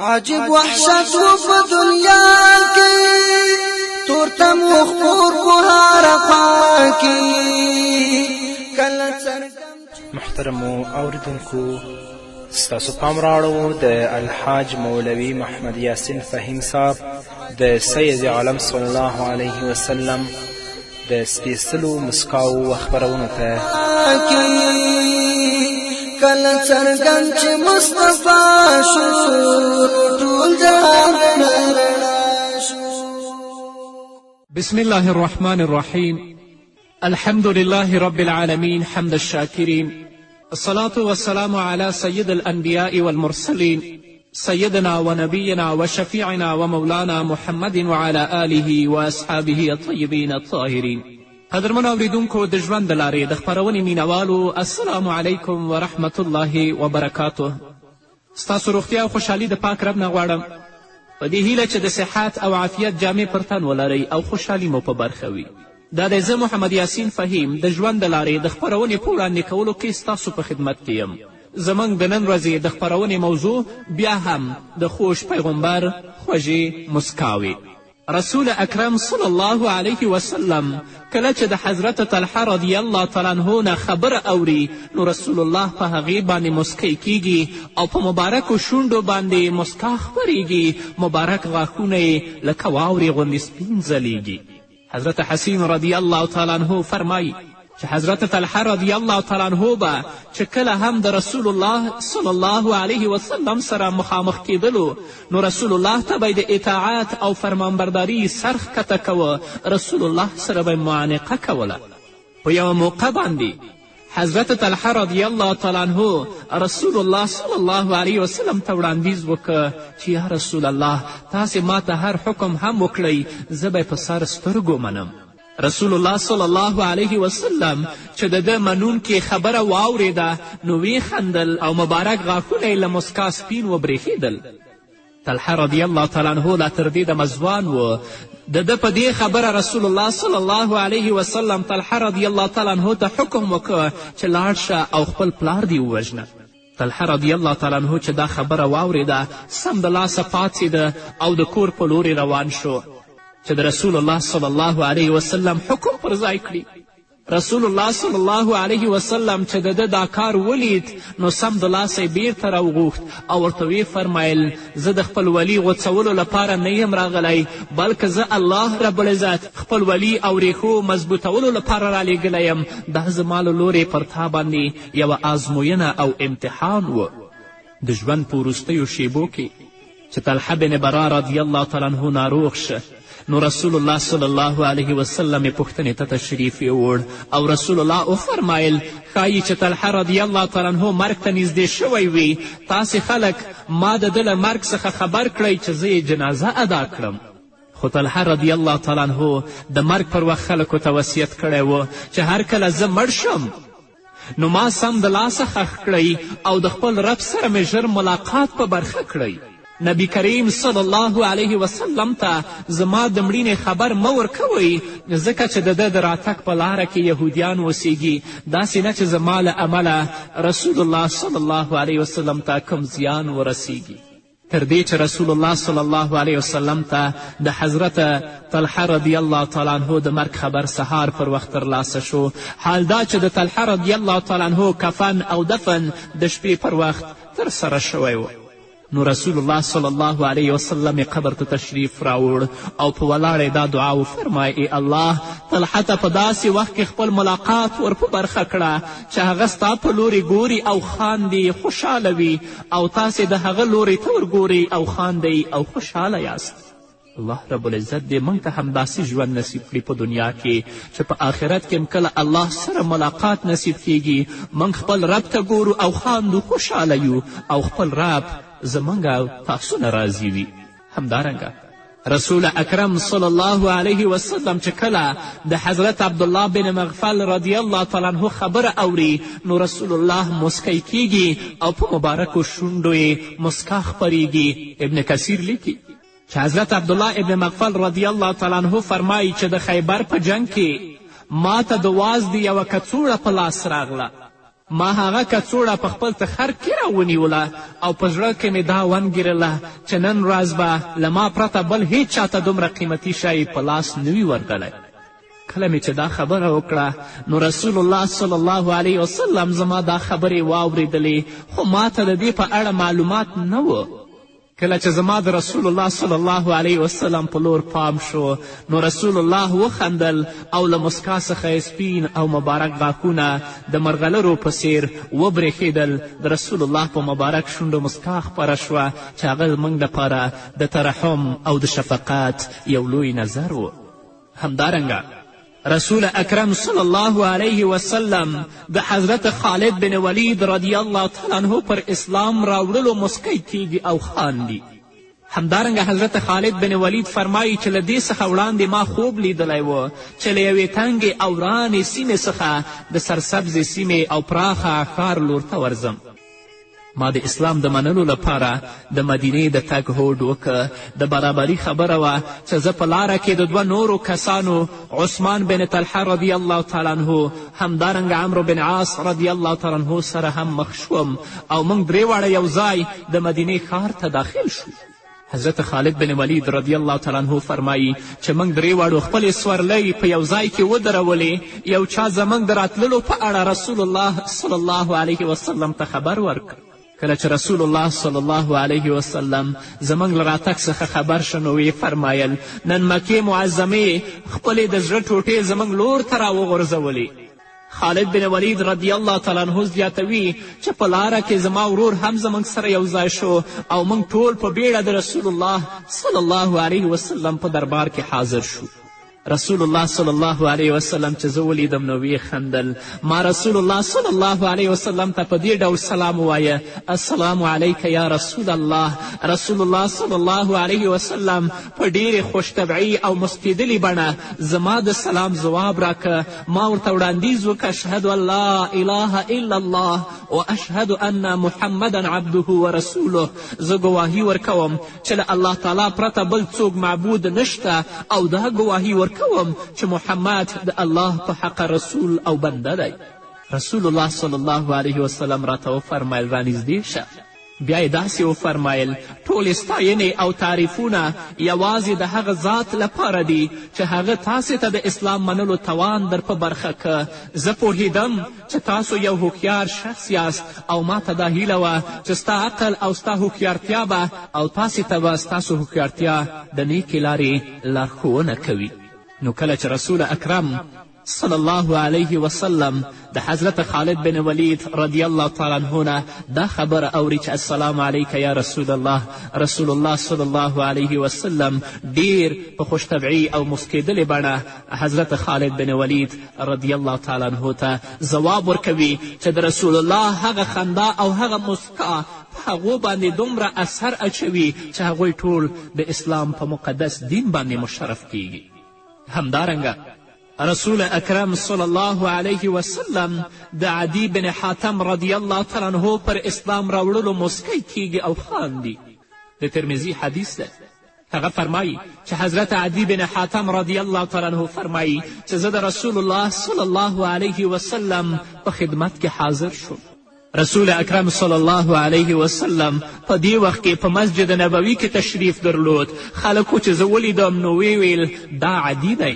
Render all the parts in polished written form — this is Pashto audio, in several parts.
عجب وحشت و په دنیا کې تورتم خور په هر خوا کې کله محترمو اوریدونکو ستاسو پام راوړو د الحاج مولوي محمد یاسین فهیم صاحب د سید عالم صلی الله علیه وسلم د سپیڅلو مسکاو خپرونو ته کله څرګند چې مصطفی شو ټول جهان شو. بسم الله الرحمن الرحيم. الحمد لله رب العالمين حمد الشاكرين. الصلاة والسلام على سيد الأنبياء والمرسلين سيدنا ونبينا وشفيعنا ومولانا محمد وعلى آله وأصحابه الطيبين الطاهرين. قدرمن اوریدونکو د ژوند د لارې د خپرونې مینوالو السلام علیکم ورحمت الله وبرکاته. ستاسو روغتیا او خوشحالي د پاک رب نه غواړم په دې هیله چې د صحت او عافیت جامې پر تن ولرئ او خوشحالي مو په برخه وي. دا دی زه محمد یاسین فهیم د ژوند د لارې د خپرونې په وړاندې کولو کې ستاسو په خدمت کې یم. زموږ د نن ورځې د خپرونې موضوع بیا هم د خوش پیغمبر خوږې مسکاوې. رسول اکرم صلی الله علیه وسلم کله چې د حضرت طلحه رضی الله تعالی عنه نه خبره اوري نو رسول الله په هغې باندې مسکی کیږي او په مبارکو شونډو باندې مسکا خپریږي، مبارک غاښونه یې لکه واورې غوندې سپین ځلیږي. حضرت حسین رضی الله تعالی عنه فرمایي چې حضرت طلحه رضی الله تعالی عنه به چې کله هم د رسول الله صلی الله علیه وسلم سره مخامخ کیدلو نو رسول الله ته به د اطاعت او فرمانبرداري سر ښکته کوه، رسول الله سره به معانقه کوله. په یوه موقع باندې حضرت طلحه رضی الله تعالی عنه رسول الله صلی الله علیه وسلم ته وړاندیز وکړه چې یا رسول الله تاسې ما ته هر حکم هم وکړئ، زه به په سر سترګو منم. رسول الله صلی الله علیه وسلم چې د ده منونکې خبره واورېده نو ویې او مبارک غاښونه یې له مسکا سپین وبرېښېدل. طلحه رضی الله تعالی عنه لا تر دې دمه ځوان و. د ده په دې خبره رسول الله صلی الله علیه وسلم طلحه رضی الله تعالی عنه ته حکم وکړ چې لاړ شه او خپل پلار دې ووژنه. طلحه رضی الله تعالی عنه چې دا خبره واورېده سمدلاسه پاڅېده او د کور په لورې روان شو چې د رسول الله صلی الله علیه وسلم حکم پر ځای کړي. رسول الله صلی الله علیه وسلم چې د ده دا کار ولید نو سمدلاسه یې بیرته راوغوښت او ورته ویې فرمایل زه د خپل ولي غوڅولو لپاره نه یم راغلی بلکې زه الله رب العزت خپل ولي او ریښو مضبوطولو لپاره رالیږلی یم. دا زما له لورې پر تا باندې یوه آزموینه او امتحان و. د ژوند په وروستیو شیبو کې چې طلحه بن برا رضی الله تعالی عنه ناروغ شه نو رسول الله صلی الله علیه وسلم یې پوښتنې ته تشریف یووړ او رسول الله وفرمایل ښایي چې طلحه رضی الله تعالی عنه مرګ ته نږدې شوی وي، تاسې خلک ما د ده له مرګ څخه خبر کړئ چې زه یې جنازه ادا کړم. خو طلحه رضی الله تعالی عنه د مرګ پر وخت خلکو ته وصیت کړی و چې هر کله زه مړ شم نو ما سمدلاسه ښخ کړئ او د خپل رب سره مې ژر ملاقات په برخه کړئ. نبی کریم صلی الله علیه وسلم ته زما د مړینې خبر مه ورکوئ ځکه چې د ده د راتګ په لاره کې یهودیان اوسیږي، داسې نه چې زما له امله رسول الله صلی الله علیه وسلم ته کوم زیان ورسیږي. تر دې چې رسول الله صلی الله علیه وسلم ته د حضرت طلحه رضی الله تعالی عنه د مرګ خبر سهار پر وخت ترلاسه شو. حال دا چې د طلحه رضی الله تعالی عنه کفن او دفن د شپې پر وخت ترسره شوی و. نو رسول الله صلی الله علیه وسلم قبر ته تشریف راوړ او په ولاړې دا دعا وفرمای ای الله طلحه ته په داسې وخت کې خپل ملاقات ور په برخه کړه چې هغه ستا په لورې ګوري او خاندي خوشحاله وي او تاسې د هغه لورې ته ورګورئ او خاندئ او خوشحاله یاست. الله رب العزت دې موږ ته همداسې ژوند نصیب کړي په دنیا کې چې په آخرت کې هم کله الله سره ملاقات نصیب کیږي موږ خپل رب ته ګورو او خاندو خوشحاله یو او خپل رب زموږ او تاسو نه راضي وي. همدارنګه رسول اکرم صلی الله علیه وسلم چې کله د حضرت عبدالله بن مغفل رضی الله تعالی عنه خبره اوري نو رسول الله مسکی کیږي او په مبارکو شونډو یې مسکا خپریږي. ابن کثیر لیکي چې حضرت عبدالله ابن مغفل رضی الله تعالی عنه فرمایي چې د خیبر په جنگ کې ما ته د وازدې یوه کڅوړه په لاس راغله ما هغه کڅوړه په خپل تخر کې راونیوله او په زړه کې مې دا ونګېرله چې نن ورځ به له ما پرته بل هیڅ چاته دومره قیمتي شی په لاس نه وي ورغلی. کله مې چې دا خبره وکړه نو رسول الله صلی الله علیه وسلم زما دا خبرې واورېدلې، خو ما ته د دې په اړه معلومات نه و. کله چې زما د رسول الله صلی الله علیه وسلم په لور پام شو نو رسول الله وخندل او له مسکا څخه یې سپین او مبارک غاښونه د مرغلرو په څیر وبرېښېدل. د رسول الله په مبارک شونډو مسکا خپره شوه چې هغه زموږ لپاره د ترحم او د شفقت یو لوی نظر و. همدارنګه رسول اکرم صلی الله علیه وسلم د حضرت خالد بن ولید رضی الله تعالی عنه پر اسلام راوړلو مسکی کیږي او خاندي. همدارنګه حضرت خالد بن ولید فرمایي چې له دې څخه وړاندې ما خوب لیدلی و چې له یوې تنګې او ورانې سیمې څخه د سرسبزې سیمې او پراخه ښار لور ته ورځم. ما د اسلام د منلو لپاره د مدینې د تګ هوډ وکړ. د برابري خبره وه چې زه په لاره کې د دوه نورو کسانو عثمان بن طلحه رضی الله تعالی عنه همدارنګه عمرو بن عاص رضی الله تعالی عنه سره هم مخ شوم او موږ درې واړه یو ځای د مدینې ښار ته داخل شو. حضرت خالد بن ولید رضی الله تعالی عنه فرمایي چې موږ درې واړو خپلې سورلۍ په یو ځای کې ودرولې. یو چا زموږ د راتللو په اړه رسول الله صلی الله علیه وسلم ته خبر ورکړ. کله چې رسول الله صلی الله علیه وسلم زموږ له راتګ څخه خبر شو نو ویې فرمایل نن مکې معظمې خپلې د زړه ټوټې زموږ لور ته راوغورځولې. خالد بن ولید رضی الله تعالی عنه زیاتوي چې په لاره کې زما ورور هم زموږ سره یو ځای شو او موږ ټول په بیړه د رسول الله صلی الله علیه وسلم په دربار کې حاضر شو. رسول الله صلی الله علیه وسلم چې زه ولیدم نو ویې خندل. ما رسول الله صلی الله علیه وسلم ته په دې ډول سلام ووایه السلام علیک یا رسول الله. رسول الله صلی الله علیه وسلم په ډېرې خوشطبعي او مسکېدلې بڼه زما د سلام ځواب راکه. ما ورته وړاندیز وکړه اشهد ان لا اله الا الله و اشهد ان محمدا عبده و رسوله. زه ګواهي ورکوم چې له الله تعالی پرته بل څوک معبود نشته او دا ګواهي ورکوم چې محمد د الله په حق رسول او بنده دی. رسول الله صلی الله علیه وسلم راته وفرمیل رانږدې شه. بیا یې داسې وفرمایل ټولې ستاینې او تعریفونه یوازې د هغه ذات لپاره دي چې هغه تاسې ته د اسلام منلو توان در په برخه که. زه پوهېدم چې تاسو یو هوښیار شخص یاست او ما ته دا هیله وه چې ستا عقل او ستا هوښیارتیا به او تاسې ته به ستاسو هوښیارتیا د نیکې لارې لارښوونه کوي. نو کله چې رسول اکرم صلی الله علیه وسلم د حضرت خالد بن ولید رضی الله تعالی عنه نه دا خبره اوري چې السلام علیک یا رسول الله، رسول الله صلی الله علیه وسلم ډیر په خوشطبعي او مسکېدلې بڼه حضرت خالد بن ولید رضی الله تعالی عنه ته ځواب ورکوي چې د رسول الله هغه خندا او هغه مسکا په هغو باندې دومره اثر اچوي چې هغوی ټول د اسلام په مقدس دین باندې مشرف کیږي. همدارنګه رسول اکرم صلی الله علیه وسلم د عدی بن حاتم رضی الله تعالی عنه پر اسلام راوړلو مسکی کیږي او خاندي. د ترمذي حدیث ده. هغه فرمایي چې حضرت عدی بن حاتم رضی الله تعالی عنه فرمایي چې زه د رسول الله صلی الله علیه وسلم په خدمت کې حاضر شوم. رسول اکرم صلی الله علیه وسلم په دې وخت کې په مسجد نبوي کې تشریف درلود. خلکو چې زه ولیدم نو ویل دا عدی دی.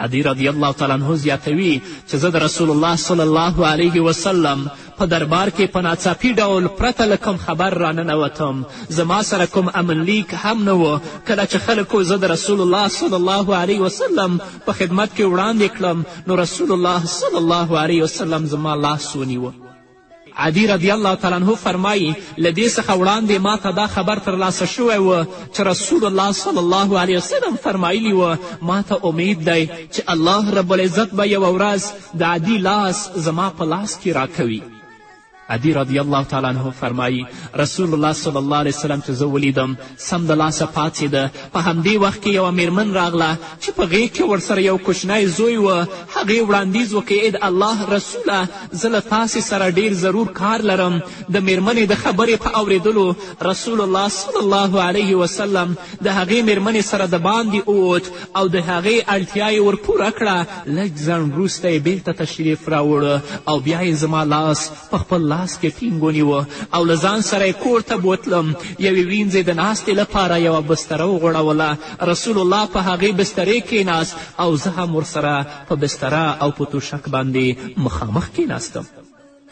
عدی رضی الله تعالی عنه زیاتوي چې زه د رسول الله صلی الله علیه وسلم په دربار کې په ناڅاپي ډول پرته له کوم خبر راننوتم. زما سره کوم امن لیک هم نه و. کله چې خلکو زه د رسول الله صلی الله علیه وسلم په خدمت کې وړاندې کړم نو رسول الله صلی الله علیه وسلم زما لاس ونیوه. عدی رضی الله تعالی عنه فرمایي له دې څخه وړاندې ما ته دا خبر ترلاسه شوی و چې رسول الله صلی الله علیه وسلم فرمایلی و ما ته امید دی چې الله رب العزت به یوه ورځ د عدی لاس زما په لاس کې راکوي. عدي رضی الله تعالی عنه فرمایي رسول الله صلی الله علیه وسلم چې زه ولیدم سمدلاسه پاڅېده. په همدې وخت کې یوه میرمن راغله چې په غېږ کې ورسره یو کوچنی زوی و. هغې وړاندیز وکړي ای د الله رسوله زه له تاسې سره ډېر ضرور کار لرم. د میرمنې د خبرې په اورېدلو رسول الله صلی الله علیه وسلم د هغې میرمنې سره د باندې ووت او د هغې اړتیا یې ورپوره کړه. لږ ځنډ وروسته یې بېرته تشریف راوړه او بیا یې زما لاس په خپل لاس کې ټینګ ونیوه او له ځان سره یې کور ته بوتلم. یوې وینځې د ناستې لپاره یوه بستره وغوړوله. رسول الله په هغې بسترې کېناست او زه هم ورسره په بستره او په توشک باندې مخامخ کېناستم.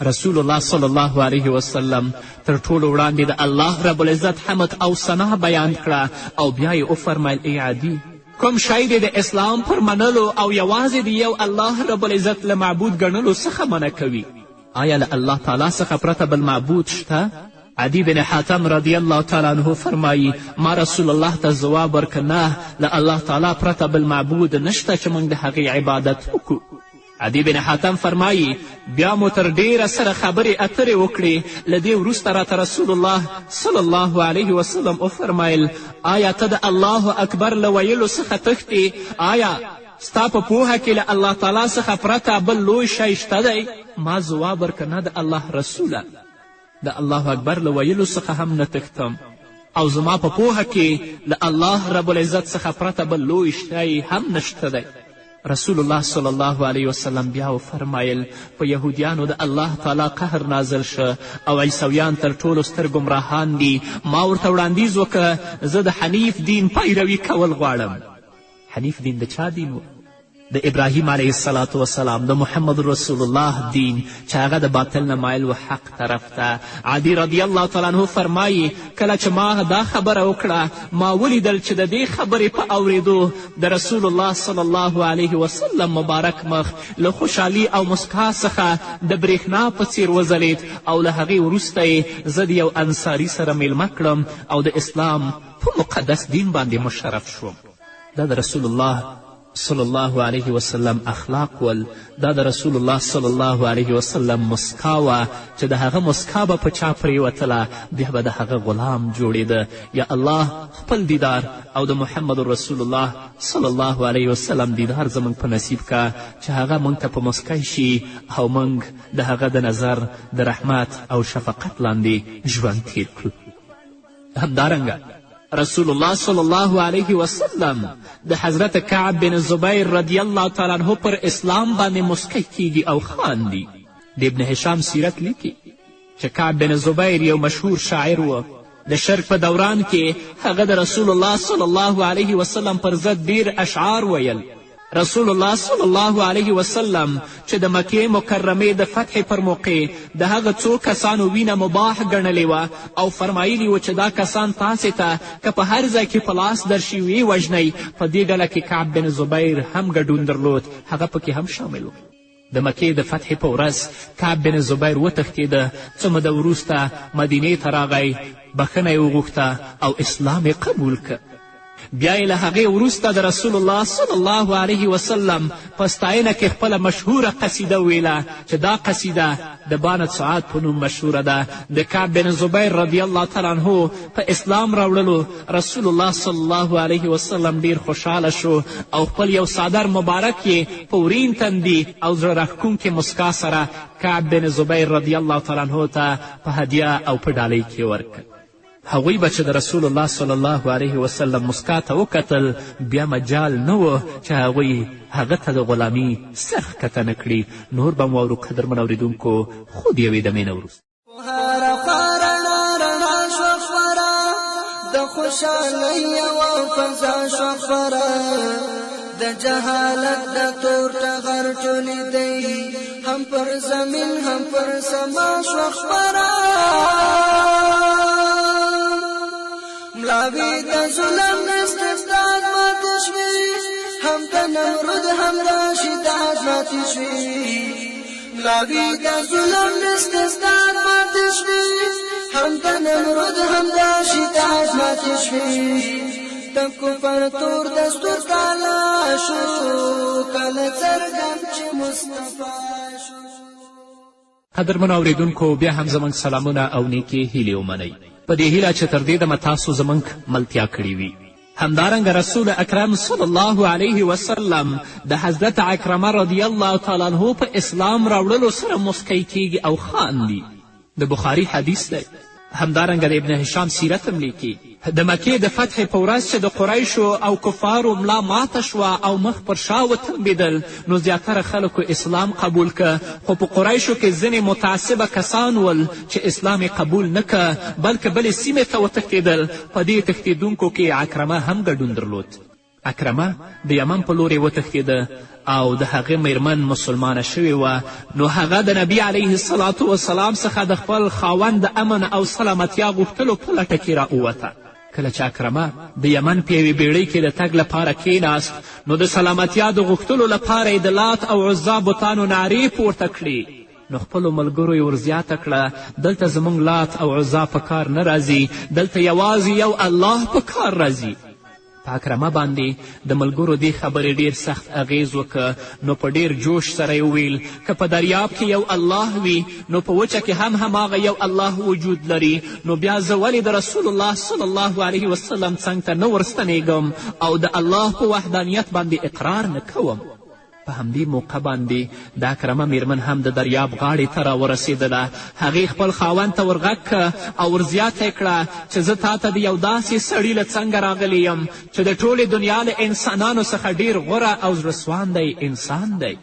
رسول الله صلی الله علیه وسلم تر ټولو وړاندې د الله رب العزت حمد او ثنا بیان کړه او بیا یې وفرمیل ای عدي کوم شی د اسلام پر منلو او یوازې د یو الله رب العزت له معبود ګڼلو څخه منع کوي؟ آیا له الله تعالی څخه پرته بل معبود شته؟ عدي بن حاتم رضی الله تعالی عنه فرمایي ما رسول الله ته ځواب ورکړ نه له الله تعالی پرته بل معبود نشته چې موږ د هغې عبادت وکړو. عدي بن حاتم فرمایي بیا مو تر ډیره سره خبرې اترې وکړې. له دې وروسته راته رسول الله صلی الله علیه وسلم وفرمیل آیا ته د الله اکبر له ویلو څخه تښتې؟ آیا ستا په پوهه کې له الله تعالی څخه پرته بل لوی شی شته دی؟ ما ځواب ورکړ نه د الله رسوله د الله اکبر له ویلو څخه هم نه تښتم او زما په پوهه کې له الله رب العزت څخه پرته بل لوی شی هم نشته دی. رسول الله صلی الله علیه وسلم بیا وفرمایل په یهودیانو د الله تعالی قهر نازل شه او عیسویان تر ټولو ستر ګمراهان دي. ما ورته وړاندیز وکړه زه د حنیف دین پیروي کول غواړم. حنیف دین د چا دین و؟ د ابراهیم علیه الصلاة وسلام د محمد رسول الله دین چې هغه د باطل نه مایل و حق طرف ته. عدي رضی الله تعالی عنه فرمایي کله چې ما دا خبره وکړه ما ولیدل چې د دې خبرې په اورېدو د رسول الله صلی الله علیه وسلم مبارک مخ له خوشحالي او مسکا څخه د برېښنا په څیر وځلید او له هغې وروسته یې زه د یو انصاري سره میلمه کړم او د اسلام په مقدس دین باندې مشرف شوم. دا د رسول الله صلی الله علیه وسلم اخلاق ول. دا د رسول الله صلی الله علیه وسلم مسکا وه چې د هغه مسکا به په چا پرېوتله بیا به د هغه غلام جوړېده. یا الله خپل دیدار او د محمد رسول الله صلی الله علیه وسلم دیدار زموږ په نصیب که چې هغه موږ ته په مسکی شي او موږ د هغه د نظر د رحمت او شفقت لاندې ژوند تیر کړو. همدارنګه رسول الله صلی الله علیه وسلم د حضرت کعب بن زبیر رضی الله تعالی عنه پر اسلام باندې مسکی کیږي او خاندي. د ابن هشام سیرت لیکي چې کعب بن زبیر یو مشهور شاعر و. د شرک په دوران کې هغه د رسول الله صلی الله علیه وسلم پر ضد ډیر اشعار ویل. رسول الله صلی الله علیه وسلم چې د مکې مکرمې د فتح پر موقع د هغه څو کسانو وینه مباح ګڼلې وه او فرمایلي و چې دا کسان تاسې ته که په هر ځای کې په لاس درشي ویې وژنئ. په دې ډله کې کعب بن زبیر هم ګډون درلود، هغه پکې هم شامل و. د مکې د فتح په ورځ کعب بن زبیر وتښتېده. څه موده وروسته مدینې ته راغی، بخښنه یې وغوښته او اسلام یې قبول که. بیا یې له هغې وروسته د رسول الله صلی الله علیه وسلم په ستاینه کې خپله مشهوره قصیده ویله چې دا قصیده د بانت سعاد په نوم مشهوره ده. د کعب بن زبیر رضی الله تعالی عنه په اسلام راوړلو رسول الله صلی الله علیه وسلم ډیر خوشحاله شو او خپل یو څادر مبارک یې په ورین تندي او زړه راښکونکې مسکا سره کعب بن زبیر رضی الله تعالی عنه ته په هدیه او په ډالۍ کې ورکړ. هغوی به چې د رسول الله صلی الله علیه وسلم مسکا ته وکتل بیا مجال نه و چې هغوی هغه ته د غلامي سر ښکته نه کړي. نور به مو اورو قدرمن اورېدونکو خو د یوې دمې نه وروسته د خوشحالۍ یوه فضا شوه خپره، د جهالت د تور ټغر ټولېدی هم پر زمین هم پر سما شوه خپره. ملاوي د ظلم استبداد ماتې شوې، هم د نمرود هم د شداد ماتې شوې. ملاوي د ظلم استبداد ماتې شوې، هم د نمرود هم د شداد ماتې شوې. د کفر تور دستور کالا شو، کله څرګند چې مصطفی شو. قدرمنو اوریدونکو بیا هم زموږ سلامونه او نیکې هیلې ومنئ په دې هیله چې تر دې دمه تاسو زموږ ملتیا کړې وي. همدارنګه رسول اکرم صلی الله علیه وسلم د حضرت عکرمه رضی الله تعالی عنه په اسلام راوړلو سره مسکی کیږي او خاندي. د بخاري حدیث دی. همدارنګه د ابن هشام سیرت هم لیکي د مکې د فتح په ورځ چې د قریشو او کفارو ملا ماته شوه او مخ پر شا وتنبېدل نو زیاتره خلکو اسلام قبول که، خو په قریشو کې ځینې متعصبه کسان ول چې اسلام یې قبول نه که بلکې بلې سیمې ته وتښتېدل. په دې تښتېدونکو کې عکرمه هم ګډون درلود. عکرمه د یمن په لورې وتښتېده او د هغې میرمن مسلمانه شوې وه، نو هغه د نبي علیه الصلاة وسلام څخه د خپل خاوند د امن او سلامتیا غوښتلو په لټه کې راووته. کله چې عکرمه د یمن په یوې بیړۍ کې د تګ لپاره کېناست نو د سلامتیا د غوښتلو لپاره یې د لات او عزا بتانو نارې پورته کړې. نو خپلو ملګرو یې ورزیاته کړه دلته زموږ لات او عزا په کار نه راځي، دلته یوازې یو الله په کار راځي. په عکرمه باندې د ملګرو دې خبرې ډیر سخت اغیز وکړه، نو په ډیر جوش سره یې وویل که په دریاب کې یو الله وي نو په وچه کې هم هماغه یو الله وجود لري، نو بیا زه ولې د رسول الله صلی الله علیه وسلم څنګ ته نه ورستنیږم او د الله په وحدانیت باندې اقرار نه کوم. په همدې موقع باندې د عکرمه میرمن هم د دریاب غاړې ته راورسېدله. هغې خپل خاوند ته ورغږ که او ورزیاته یې کړه چې زه تا ته د یو داسې سړي له څنګه راغلی یم چې د ټولې دنیا له انسانانو څخه ډیر غوره او زړهسواندی انسان دی.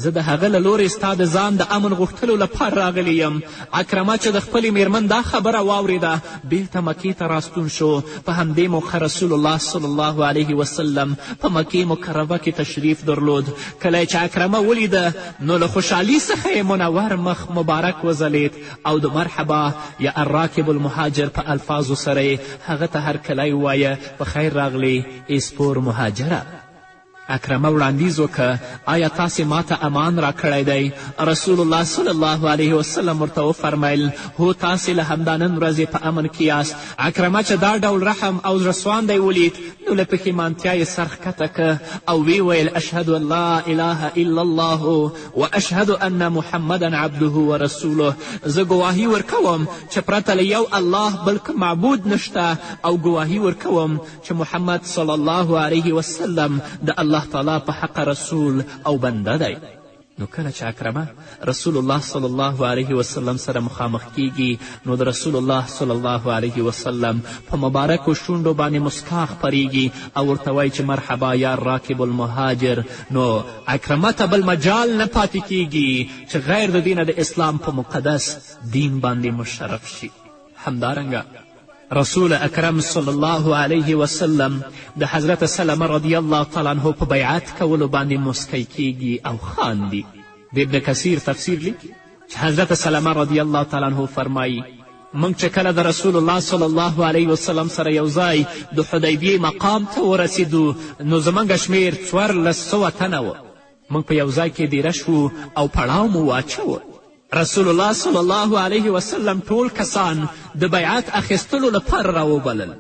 زه د هغه له لورې ستا د ځان د امن غوښتلو لپاره راغلی یم. عکرمه چې د خپلې میرمن دا خبره واورېده بیرته مکې ته راستون شو. په همدې موقع رسول الله صلی الله علیه وسلم په مکې مکرمه کې تشریف درلود. کله چې عکرمه ولیده نو له خوشحالي څخه یې منور مخ مبارک وځلید او د مرحبا یا الراکب المهاجر په الفاظو سره یې هغه ته هرکلی ووایه په خیر راغلی ای سپور مهاجره. عکرمه وړاندیز وکړه آیا تاسې ماته امان راکړی دی؟ رسول الله صلی الله علیه وسلم ورته وفرمیل هو تاسې له همدا نن ورځې په امن کې یاست. عکرمه چې دا ډول رحم او زړهسواندی ولید نو له پښیمانتیا یې سر ښکته که او ویې ویل اشهد ان لا اله الا الله و اشهد ان محمدا عبده و رسوله. زه ګواهي ورکوم چې پرته له یو الله بل معبود نشته او ګواهي ورکوم چې محمد صلی الله علیه وسلم د الله تعالی په حق رسول او بنده دی. نو کله چې عکرمه رسول الله صلی الله علیه وسلم سره مخامخ کیږي نو د رسول الله صلی الله علیه وسلم په مبارکو شونډو باندې مسکا خپریږي او ورته وایي چې مرحبا یا راکب المهاجر. نو عکرمه ته بل مجال نه پاتې کیږي چې غیر د دینه د اسلام په مقدس دین باندې مشرف شي. همدارنګه رسول اکرم صلی الله علیه وسلم د حضرت سلمه رضی الله تعالی عنه په بیعت کولو باندې مسکی کیږي او خاندي. د ابن کثیر تفسیر لیکي چې حضرت سلمه رضی الله تعالی عنه فرمایي موږ چې کله د رسول الله صلی الله علیه وسلم سره یو ځای د حدیبیې مقام ته ورسېدو نو زموږ شمیر 1400 تنه و. موږ په یو ځای کې دیره شو او پړاو مو واچوه. رسول الله صلی الله علیه وسلم ټول کسان د بیعت اخیستلو لپاره راوبلل.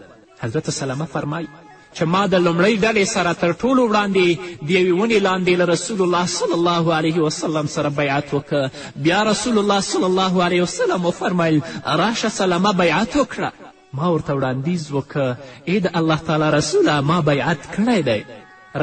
حضرت سلمه فرمایي چې ما د لومړۍ ډلې سره تر ټولو وړاندې د یوې ونې لاندې له رسول الله صلی الله علیه وسلم سره بیعت وکړه. بیا رسول الله صلی الله علیه وسلم وفرمیل راشه سلمه بیعت وکړه. ما ورته وړاندیز وکړه ای د الله تعالی رسوله ما بیعت کړی دی.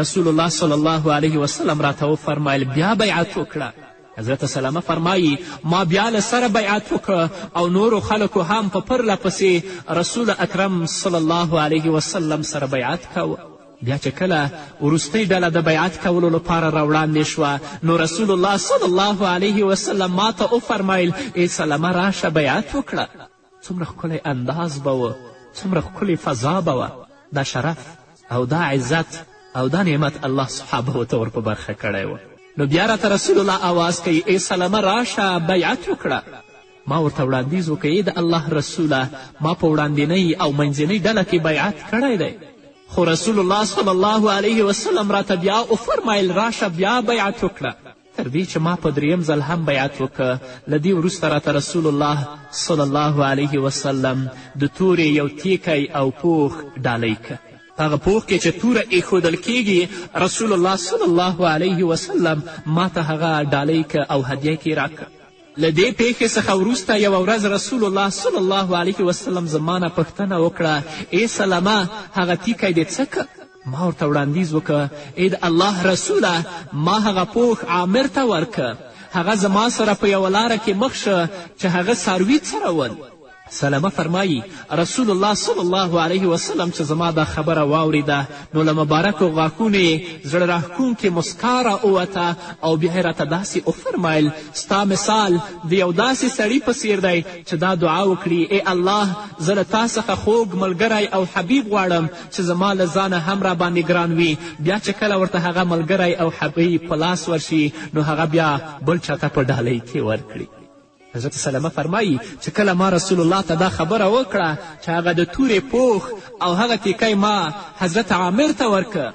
رسول الله صلی الله علیه وسلم راته وفرمیل بیا بیعت وکړه. حضرت سلمه فرمایي ما بیا له سره بیعت وکړه او نورو خلکو هم په پرله پسې رسول اکرم صلی الله علیه وسلم سره بیعت کوه. بیا چې کله وروستۍ ډله د بیعت کولو لپاره راوړاندې شوه نو رسول الله صلی الله علیه وسلم ما ته وفرمیل ای سلمه راشه بیعت وکړه. څومره ښکلی انداز به و، څومره ښکلې فضا به وه. دا شرف او دا عزت او دا نعمت الله صحابه ته ور په برخه کړی و. نو بیا راته رسول الله آواز کوي ای سلمه راشه بیعت وکړه. ما ورته وړاندیز وکړه ای د الله رسوله ما په وړاندینۍ او منځنۍ ډله کې بیعت کړی دی. خو رسول الله صلی الله علیه وسلم راته بیا وفرمیل راشه بیا بیعت وکړه. تر دې چې ما په دریم ځل هم بیعت وکړه. له دې وروسته راته رسول الله صلی الله علیه وسلم د تورې یو تیکی او پوخ ډالۍ که. په هغه پوخ کې چې توره ایښودل کیږي رسول الله صلی الله علیه وسلم ما ته هغه ډالۍ که او هدیه کې راکړه. له دې پیښې څخه وروسته یوه ورځ رسول الله صلی الله علیه وسلم زما نه پوښتنه وکړه ای سلمه هغه تیکی دې څه که؟ ما ورته وړاندیز وکړه ای د الله رسوله ما هغه پوښ عامر ته ورکه. هغه زما سره په یوه لاره کې مخ شه چې هغه څاروي څرول. سلمه فرمایي رسول الله صلی الله علیه وسلم چې زما دا خبره واوریده نو له مبارکو غاښونو یې زړه راښکونکې مسکا راووته او بیا یې راته داسې وفرمیل ستا مثال د یو داسې سړي په څیر دی چې دا دعا وکړي ای الله زه له تا څخه خوږ ملګری او حبیب غواړم چې زما له ځانه هم را باندې ګران وي. بیا چې کله ورته هغه ملګری او حبیب په لاس ورشي نو هغه بیا بل چاته په ډالۍ کې ورکړي. حضرت سلمه فرمایي چې کله ما رسول الله ته دا خبره وکړه چې هغه د تورې پوښ او هغه تیکی ما حضرت عامر ته ورکه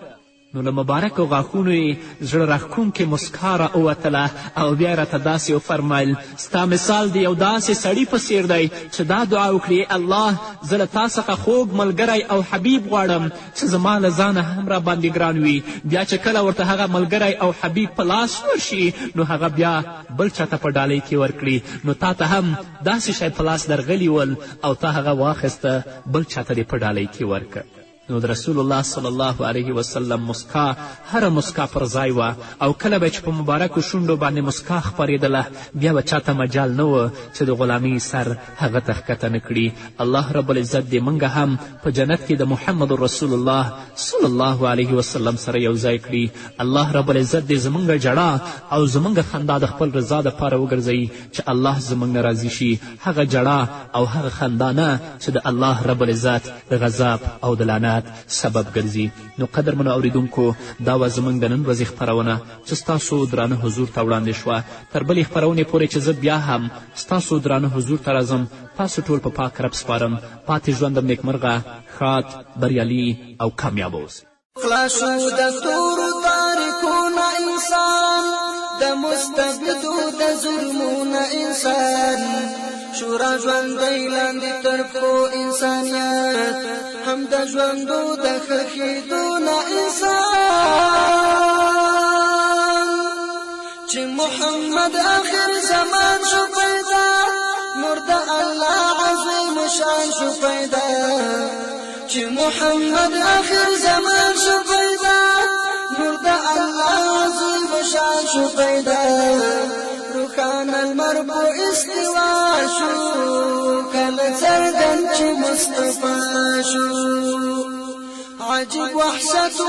نو له مبارکو غاښونو یې زړه راښکونکې مسکا راووتله او بیا یې راته داسې وفرمیل ستا مثال د یو داسې سړي په څیر دی چې دا دعا وکړي الله زه له تا څخه خوږ ملګری او حبیب غواړم چې زما له ځانه هم را باندې ګران وي. بیا چې کله ورته هغه ملګری او حبیب په لاس ورشي نو هغه بیا بل چاته په ډالۍ کې ورکړي نو تا ته هم داسې شی په لاس درغلي ول او تا هغه واخیسته بل چاته دې په ډالۍ کې ورکه. نو د رسول الله صلی الله علیه وسلم مسکا هره مسکا پر ځای وه او کله به چې په مبارکو شونډو باندې مسکا خپرېدله بیا به چاته مجال نه و چې د غلامۍ سر هغه ته ښکته نه کړي. الله رب العزت دې موږ هم په جنت کې د محمد رسول الله صلی الله علیه وسلم سره یو ځای کړي. الله رب العزت دې زموږ جړه او زموږ خندا د خپل رضا دپاره وګرځوي چې الله زموږ نه راضي شي. هغه جړه او هغه خندا نه چې د الله رب العزت د غضب او د لعنت سبب ګرځي. نو قدرمنو اوریدونکو دا وه زموږ د نن ورځې خپرونه چې ستاسو درانه حضور ته وړاندې شوه. تر بلې خپرونې پورې چې زه بیا هم ستاسو درانه حضور ته راځم تاسو ټول په پاک رب سپارم. پاتې ژوندم نیکمرغه ښاد بریالي او کامیاب اوسئ. خلاص شو د تورو تاریکونه انسان د مستبدو د ظلمونه انسان شورا ژوندی لاندې تر پښو انسانیت هم د ژوندو د ښخېدونه انسان چې محمد آخر زمان شو پیدا نور د الله عظیم شان شو پیدا چې محمد آخر زمان شو پیدا نور د الله عظیم شان شو پیدا روخان المربو استوا شو کله څرګند چې مصطفی شو عجیب وحشت و